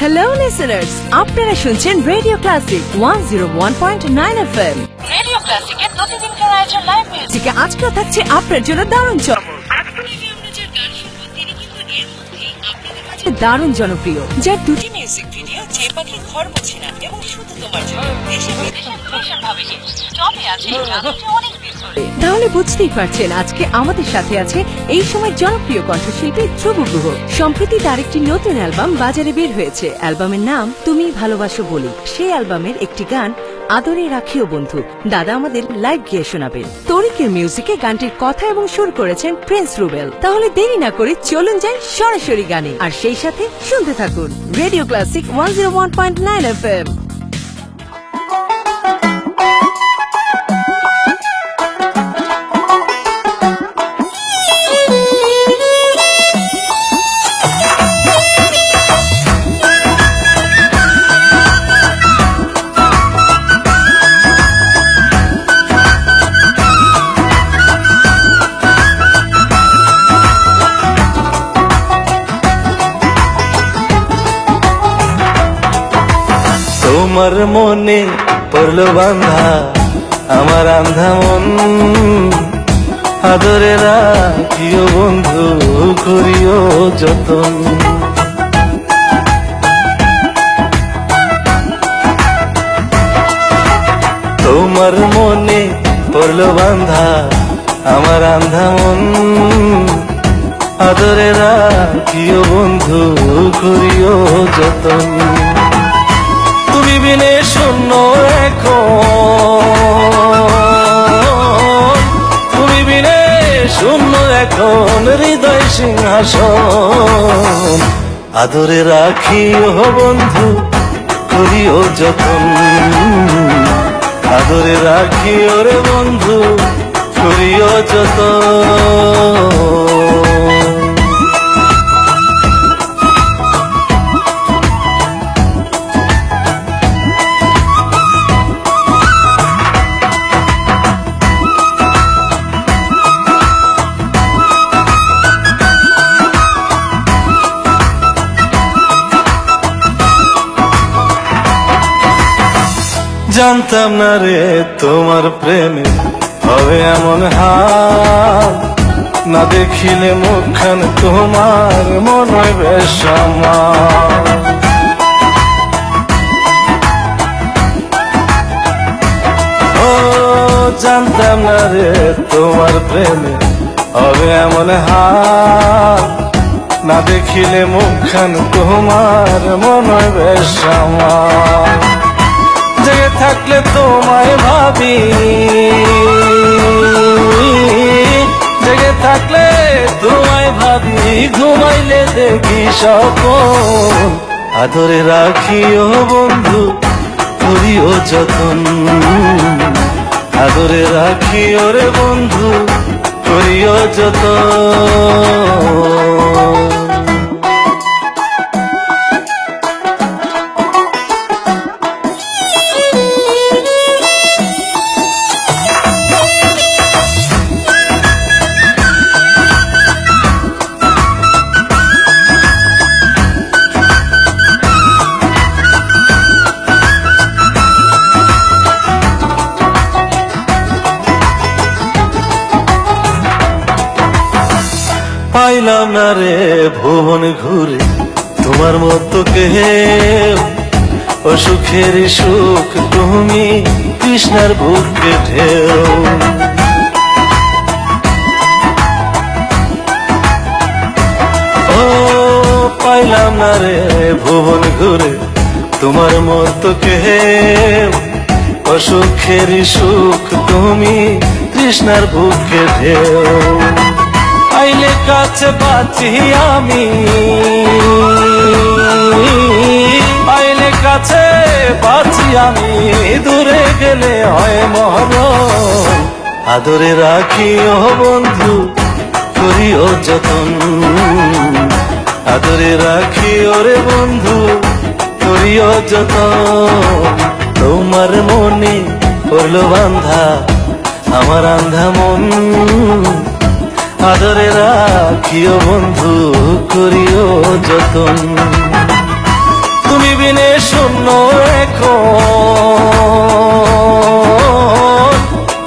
Hello listeners, আপনারা শুনছেন radio classic 101.9 FM। Radio ক্লাসিকের প্রতিদিনকার আয়োজন লাইভ মিউজিক আজকে থাকছে আপনার জন্য দারুণ দারুণ জনপ্রিয়, যার দুটি মিউজিক ভিডিও যে পাখি ঘর মুছে না এবং শুধু তোমার জন্য দেশে বিদেশে ভীষণভাবে হিট চলে আছে গানটি অনেক দিন ধরে। তাহলে বুঝতেই পারছেন আজকে আমাদের সাথে আছে এই সময় জনপ্রিয় কণ্ঠশিল্পী ধ্রুব গুহ। সম্প্রতি তার একটি নতুন অ্যালবাম বাজারে বের হয়েছে। অ্যালবামের নাম তুমি ভালোবাসো বলি। সেই অ্যালবামের একটি গান আদরে রাখিও বন্ধু দাদা আমাদের লাইভ গিয়ে শোনাবেন। তরিকের মিউজিকে গানটির কথা এবং সুর করেছেন প্রিন্স রুবেল। তাহলে দেরি না করে চলুন যাই সরাসরি গানে, আর সেই সাথে শুনতে থাকুন রেডিও ক্লাসিক 101.9 FM। তোমার মনে পড়লো বান্ধা আমার আন্ধা মন, আদরে রাখিও বন্ধু করিও যতন। তোমার মনে পড়লো বান্ধা আমার আন্ধা মন, আদরে রাখিও বন্ধু করিও যতন। তুমি বিনে শূন্য এখন, তুমি বিনে শূন্য এখন হৃদয় সিংহাসন, আদরে রাখিও বন্ধু করিও যতন, আদরে রাখিও রে বন্ধু করিও যতন। জানতাম না রে তোমার প্রেমে হবে এমন হাল, না দেখিলে মুখখান তোমার মনে বেশ আমার। ও জানতাম না রে তোমার প্রেমে হবে এমন হাল, না দেখিলে মুখখান তোমার মনে বেশ আমার। জেগে থাকলে তোমায় ভাবি, জেগে থাকলে তোমায় ভাবি, ঘুমাইলে দেখি স্বপ্ন, আদরে রাখিও বন্ধু করিও যতন, আদরে রাখিও রে বন্ধু করিও যতন। পাইলাম না রে ভুবন ঘুরে তোমার মতো কেউ, ও সুখের সুখ তুমি কৃষ্ণার বুকে ঢেউ। ও পাইলাম না রে ভুবন ঘুরে তোমার মতো কেউ, ও সুখের সুখ তুমি কৃষ্ণার বুকে ঢেউ। আইলে কাছে বাঁচি আমি, আইলে কাছে বাঁচি আমি, দূরে গেলে হয় মরণ, আদরে রাখিও বন্ধু করিও যতন, আদরে রাখিও রে বন্ধু করিও যতন। তোমার মনে পড়লো বান্ধা আমার আন্ধা মন, আদরে রাখিও বন্ধু করিও যতন। বিনে শূন্য এখন,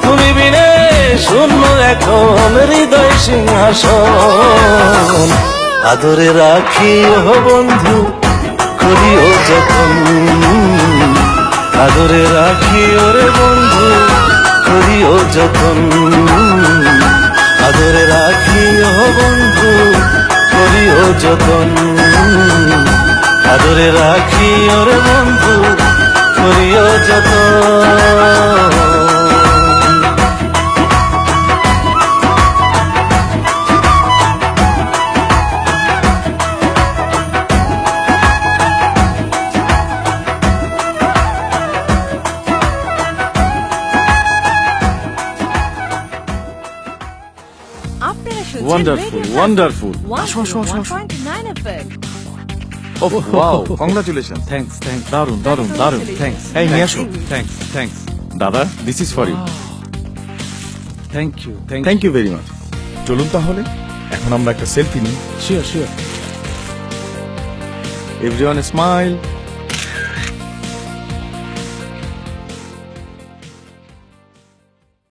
তুমি বিনে শূন্য এখন হৃদয় সিংহাসন। আদরে রাখি ও বন্ধু করিও যতন, আদরে রাখি ওরে বন্ধু করিও যতন, আদরে রাখি ও বন্ধু করিও যতন, আদরে রাখি ওরে বন্ধু করিও যতন। আপনারা শুনছেন Wonderful, Radio wonderful. London, আসো, আসো, আসো, আসো। 101.9 FM Oh, wow, congratulations. Thanks দারুন দারুন দারুন, থ্যাঙ্কস। এই নিয়ে আসো। থ্যাঙ্কস দাদা, this is for you. Thank you thank you very much. চলুন তাহলে এখন আমরা একটা সেলফি নিই। Sure everyone smile.